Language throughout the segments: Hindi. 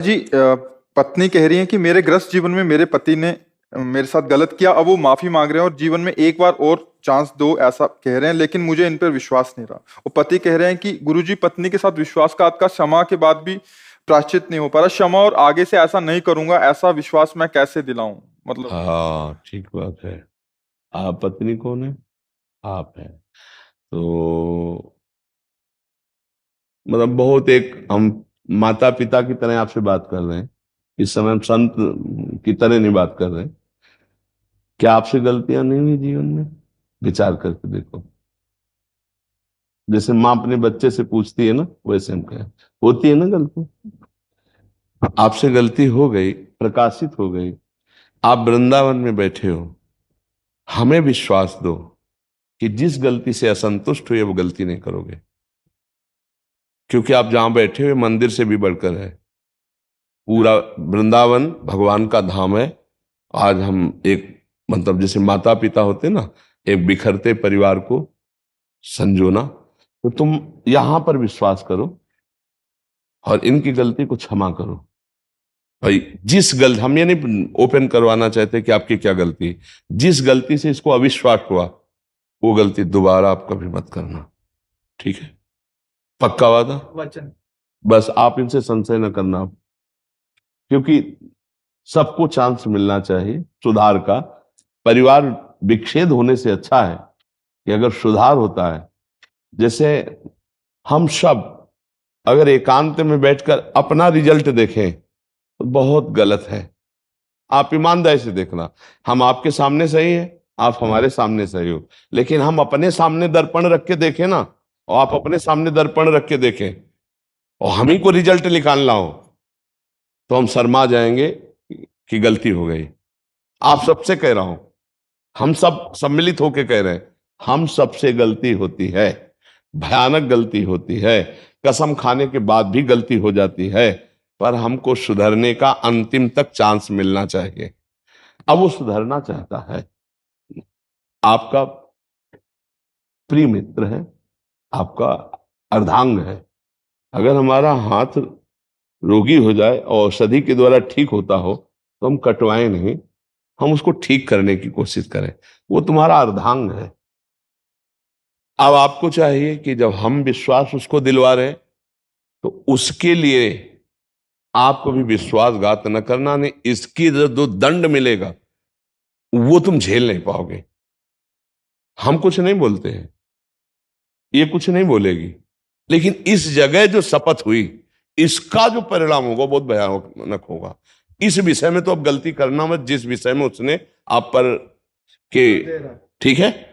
जी पत्नी कह रही है कि मेरे गृहस्थ जीवन में मेरे पति ने मेरे साथ गलत किया। अब वो माफी मांग रहे हैं और जीवन में एक बार और चांस दो ऐसा कह रहे हैं, लेकिन मुझे इन पर विश्वास नहीं रहा। वो पति कह रहे हैं कि गुरुजी, पत्नी के साथ विश्वासघात का क्षमा के बाद भी प्रायश्चित नहीं हो पा रहा। क्षमा और आगे से ऐसा नहीं करूंगा, ऐसा विश्वास मैं कैसे दिलाऊं? मतलब हाँ, ठीक बात है। आप पत्नी कौन है? आप हैं। तो मतलब बहुत एक हम माता पिता की तरह आपसे बात कर रहे हैं। इस समय हम संत की तरह नहीं बात कर रहे हैं। क्या आपसे गलतियां नहीं हुई जीवन में? विचार करके देखो। जैसे माँ अपने बच्चे से पूछती है ना, वैसे हम कहें होती है ना गलती। आपसे गलती हो गई, प्रकाशित हो गई। आप वृंदावन में बैठे हो। हमें विश्वास दो कि जिस गलती से असंतुष्ट हुए वो गलती नहीं करोगे, क्योंकि आप जहां बैठे हुए मंदिर से भी बढ़कर है। पूरा वृंदावन भगवान का धाम है। आज हम एक मतलब जैसे माता पिता होते ना, एक बिखरते परिवार को संजोना। तो तुम यहां पर विश्वास करो और इनकी गलती को क्षमा करो। भाई, जिस गलती हम ये नहीं ओपन करवाना चाहते कि आपकी क्या गलती है। जिस गलती से इसको अविश्वास हुआ, वो गलती दोबारा आप कभी मत करना। ठीक है? पक्का वादा? वचन। बस आप इनसे संशय न करना, क्योंकि सबको चांस मिलना चाहिए सुधार का। परिवार विच्छेद होने से अच्छा है कि अगर सुधार होता है। जैसे हम सब अगर एकांत में बैठकर अपना रिजल्ट देखें तो बहुत गलत है। आप ईमानदारी से देखना, हम आपके सामने सही है, आप हमारे सामने सही हो। लेकिन हम अपने सामने दर्पण रख के देखें ना, और आप अपने सामने दर्पण रख के देखें और हम ही को रिजल्ट निकालना हो, तो हम शर्मा जाएंगे कि गलती हो गई। आप सबसे कह रहा हूं, हम सब सम्मिलित होकर कह रहे हैं, हम सबसे गलती होती है। भयानक गलती होती है। कसम खाने के बाद भी गलती हो जाती है। पर हमको सुधरने का अंतिम तक चांस मिलना चाहिए। अब वो सुधरना चाहता है, आपका प्रिय मित्र है, आपका अर्धांग है। अगर हमारा हाथ रोगी हो जाए और औषधि के द्वारा ठीक होता हो तो हम कटवाएं नहीं, हम उसको ठीक करने की कोशिश करें। वो तुम्हारा अर्धांग है। अब आपको चाहिए कि जब हम विश्वास उसको दिलवा रहे हैं, तो उसके लिए आप कभी विश्वासघात न करना। नहीं, इसकी जो दंड मिलेगा वो तुम झेल नहीं पाओगे। हम कुछ नहीं बोलते हैं, ये कुछ नहीं बोलेगी, लेकिन इस जगह जो शपथ हुई, इसका जो परिणाम होगा बहुत भयानक होगा। इस विषय में तो अब गलती करना मत, जिस विषय में उसने आप पर के। ठीक है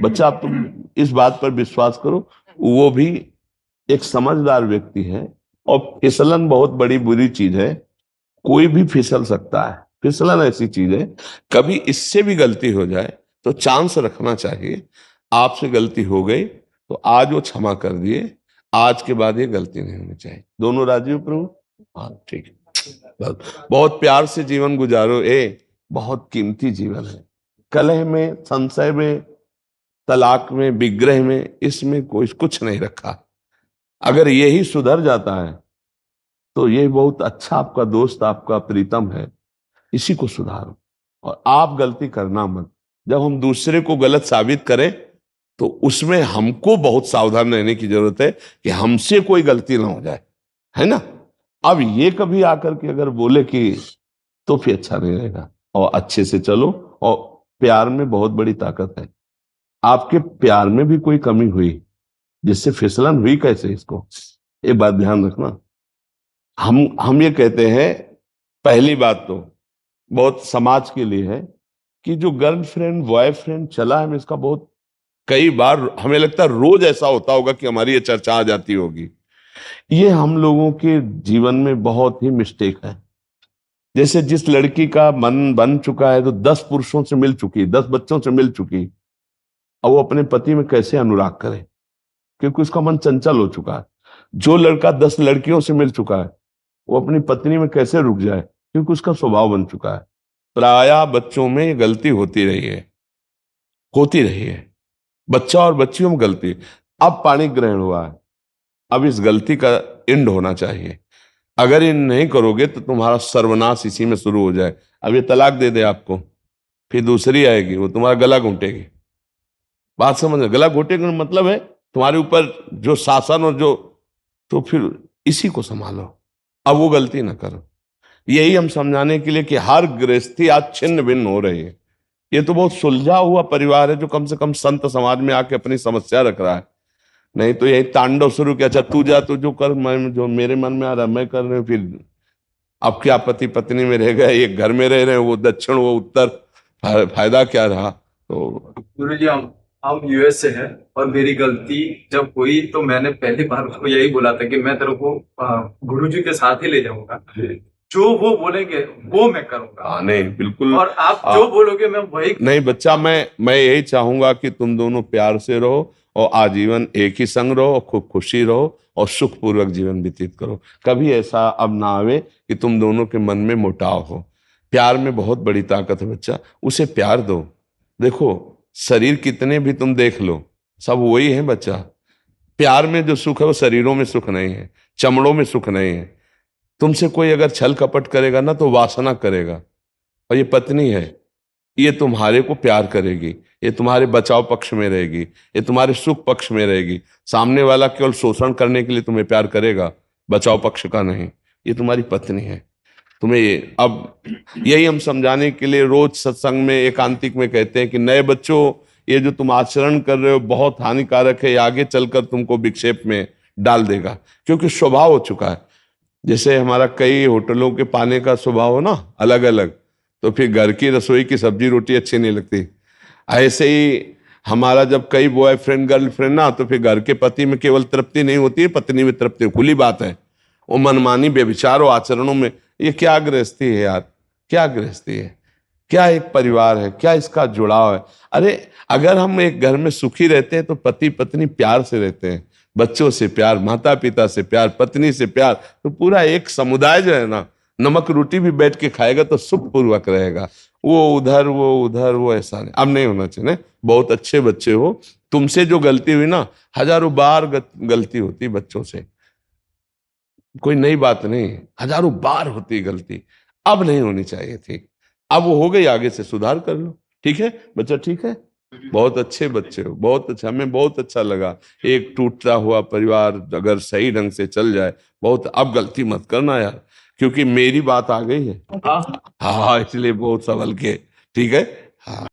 बच्चा, आप तुम इस बात पर विश्वास करो। वो भी एक समझदार व्यक्ति है। और फिसलन बहुत बड़ी बुरी चीज है। कोई भी फिसल सकता है। फिसलन ऐसी चीज है, कभी इससे भी गलती हो जाए तो चांस रखना चाहिए। आपसे गलती हो गई तो आज वो क्षमा कर दिए। आज के बाद ये गलती नहीं होनी चाहिए। दोनों राजी हो प्रभु? हाँ, ठीक है। बस बहुत प्यार से जीवन गुजारो। बहुत कीमती जीवन है। कलह में, संशय में, तलाक में, विग्रह में, इसमें कोई कुछ नहीं रखा। अगर यही सुधर जाता है तो ये बहुत अच्छा आपका दोस्त, आपका प्रीतम है। इसी को सुधारो और आप गलती करना मत। जब हम दूसरे को गलत साबित करें तो उसमें हमको बहुत सावधान रहने की जरूरत है कि हमसे कोई गलती ना हो जाए, है ना? अब ये कभी आकर के अगर बोले कि, तो फिर अच्छा नहीं रहेगा। और अच्छे से चलो। और प्यार में बहुत बड़ी ताकत है। आपके प्यार में भी कोई कमी हुई जिससे फिसलन हुई, कैसे इसको एक बात ध्यान रखना। हम ये कहते हैं, पहली बात तो बहुत समाज के लिए है कि जो गर्लफ्रेंड बॉयफ्रेंड चला है, इसका बहुत कई बार हमें लगता है रोज ऐसा होता होगा कि हमारी ये चर्चा आ जाती होगी। ये हम लोगों के जीवन में बहुत ही मिस्टेक है। जैसे जिस लड़की का मन बन चुका है, तो 10 पुरुषों से मिल चुकी, 10 बच्चों से मिल चुकी, और वो अपने पति में कैसे अनुराग करे, क्योंकि उसका मन चंचल हो चुका है। जो लड़का 10 लड़कियों से मिल चुका है, वो अपनी पत्नी में कैसे रुक जाए, क्योंकि उसका स्वभाव बन चुका है। प्रायः बच्चों में ये गलती होती रही है, होती रही है। बच्चा और बच्चियों में गलती। अब पाणी ग्रहण हुआ है, अब इस गलती का एंड होना चाहिए। अगर ये नहीं करोगे तो तुम्हारा सर्वनाश इसी में शुरू हो जाए। अब ये तलाक दे दे आपको, फिर दूसरी आएगी, वो तुम्हारा गला घोंटेगी। बात समझ, गला घोंटेगी का मतलब है तुम्हारे ऊपर जो शासन और जो, तो फिर इसी को संभालो, अब वो गलती ना करो। यही हम समझाने के लिए कि हर गृहस्थी आज छिन्न भिन्न हो रही है। ये तो बहुत सुलझा हुआ परिवार है जो कम से कम संत समाज में आके अपनी समस्या रख रहा है। नहीं तो यही तांडव शुरू किया, अच्छा तू जा, तू जो कर, मैं जो मेरे मन में आ रहा मैं कर रहे हूँ। फिर अब क्या पति पत्नी में रह गए, एक घर में रह रहे हैं, वो दक्षिण वो उत्तर, फायदा क्या रहा? तो गुरुजी हम यूएस से हैं और मेरी गलती जब हुई तो मैंने पहली बार उसको यही बोला था कि मैं तेरे को गुरुजी के साथ ही ले जाऊंगा, जो वो बोलेंगे वो मैं करूंगा। हाँ नहीं बिल्कुल, और आप जो बोलोगे मैं वही नहीं बच्चा, मैं यही चाहूंगा कि तुम दोनों प्यार से रहो और आजीवन एक ही संग रहो, खूब खुशी रहो और सुखपूर्वक जीवन व्यतीत करो। कभी ऐसा अब ना आवे कि तुम दोनों के मन में मुटाव हो। प्यार में बहुत बड़ी ताकत है बच्चा, उसे प्यार दो। देखो शरीर कितने भी तुम देख लो, सब वही है बच्चा। प्यार में जो सुख है वो शरीरों में सुख नहीं है, चमड़ों में सुख नहीं है। तुमसे कोई अगर छल कपट करेगा ना तो वासना करेगा। और ये पत्नी है, ये तुम्हारे को प्यार करेगी, ये तुम्हारे बचाव पक्ष में रहेगी, ये तुम्हारे सुख पक्ष में रहेगी। सामने वाला केवल शोषण करने के लिए तुम्हें प्यार करेगा, बचाव पक्ष का नहीं। ये तुम्हारी पत्नी है। तुम्हें अब यही हम समझाने के लिए रोज सत्संग में एकांतिक में कहते हैं कि नए बच्चों, ये जो तुम आचरण कर रहे हो बहुत हानिकारक है, ये आगे चलकर तुमको विक्षेप में डाल देगा, क्योंकि स्वभाव हो चुका है। जैसे हमारा कई होटलों के पाने का स्वभाव हो ना अलग अलग, तो फिर घर की रसोई की सब्जी रोटी अच्छी नहीं लगती। ऐसे ही हमारा जब कई बॉयफ्रेंड गर्लफ्रेंड ना, तो फिर घर के पति में केवल तृप्ति नहीं होती है, पत्नी में तृप्ति, खुली बात है। वो मनमानी बेविचार और आचरणों में, ये क्या गृहस्थी है यार, क्या गृहस्थी है, क्या एक परिवार है, क्या इसका जुड़ाव है? अरे अगर हम एक घर में सुखी रहते हैं तो पति पत्नी प्यार से रहते हैं, बच्चों से प्यार, माता पिता से प्यार, पत्नी से प्यार, तो पूरा एक समुदाय जो है ना, नमक रोटी भी बैठ के खाएगा तो सुखपूर्वक रहेगा। वो उधर वो उधर, वो ऐसा नहीं, अब नहीं होना चाहिए। बहुत अच्छे बच्चे हो, तुमसे जो गलती हुई ना, हजारों बार गलती होती बच्चों से, कोई नई बात नहीं, हजारों बार होती गलती, अब नहीं होनी चाहिए थी। अब वो हो गई, आगे से सुधार कर लो। ठीक है बच्चा, ठीक है, बहुत अच्छे बच्चे हो, बहुत अच्छा, हमें बहुत अच्छा लगा। एक टूटता हुआ परिवार अगर सही ढंग से चल जाए, बहुत, अब गलती मत करना यार, क्योंकि मेरी बात आ गई है। हाँ, इसलिए बहुत संभल के, ठीक है। हाँ।